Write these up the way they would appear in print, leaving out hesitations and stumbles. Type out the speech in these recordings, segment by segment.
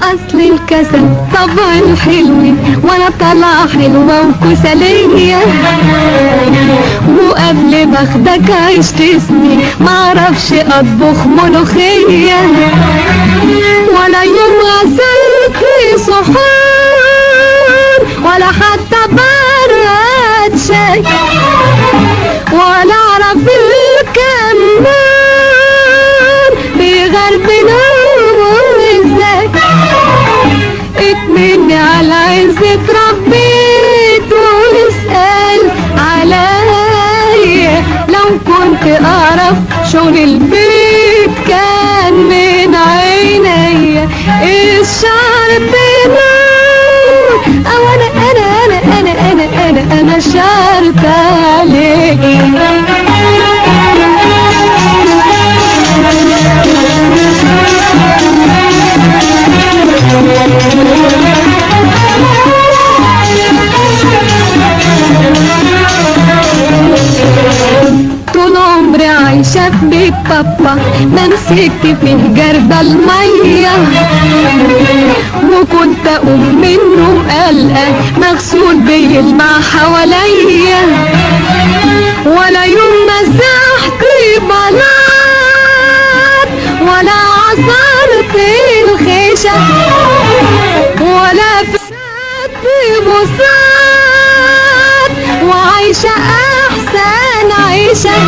اصل الكسل طبع الحلو وانا طالعه حلوه وكسليه، وقبل ما اخدك عشت سنين معرفش اطبخ ملوخيه، ولا يوم غسلت صحون ولا حتى برد شاي، ولا اعرف الكمان بيغربنا ازاي. اكملني على عزة ربيت واسأل عليا، لو كنت اعرف شغل البيت كان من عينيا. الشعر بنور او انا شعرت عليك. طول عمري عايشة في بيت بابا، ما مسكت فيه جرد المية، وكنت اقوم منه قلقة مغسول بيلمع حواليا، ولا يوم مسحت بلاط ولا عصرت الخيشة ولا فرقت بساط، وعايشة احسن عيشة.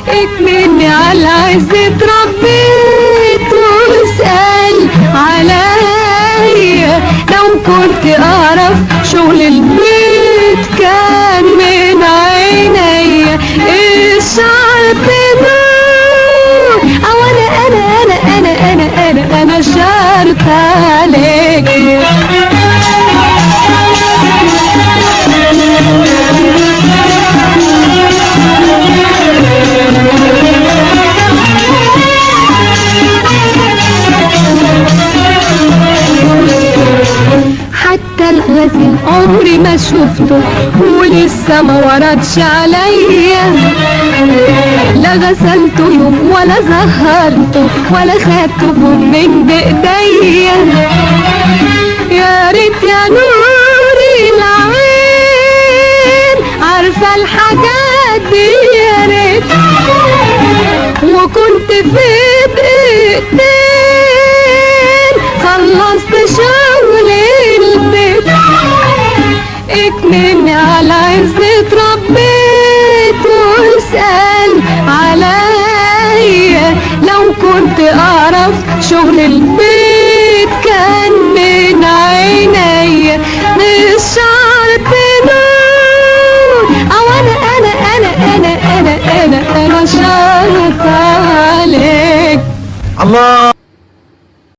اكملني على عزة ربيت واسأل عليا، لو كنت اعرف شغل البيت كان من عينيا. الشعر بنور او انا شعرت عليك. حتى الغسيل عمري ما شفته ولسه ما وردش عليا، لا غسلته يوم ولا زهرته ولا خدته من بايديا. يا ريت يا نور العين عارفه الحاجات دي يا ريت، وكنت في دقيقتين خلصت شغل البيت. اكملني على عزة ربيت واسأل عليا، لو كنت اعرف شغل البيت كان من عينيا. الشعر بنور او انا شعرت عليك. الله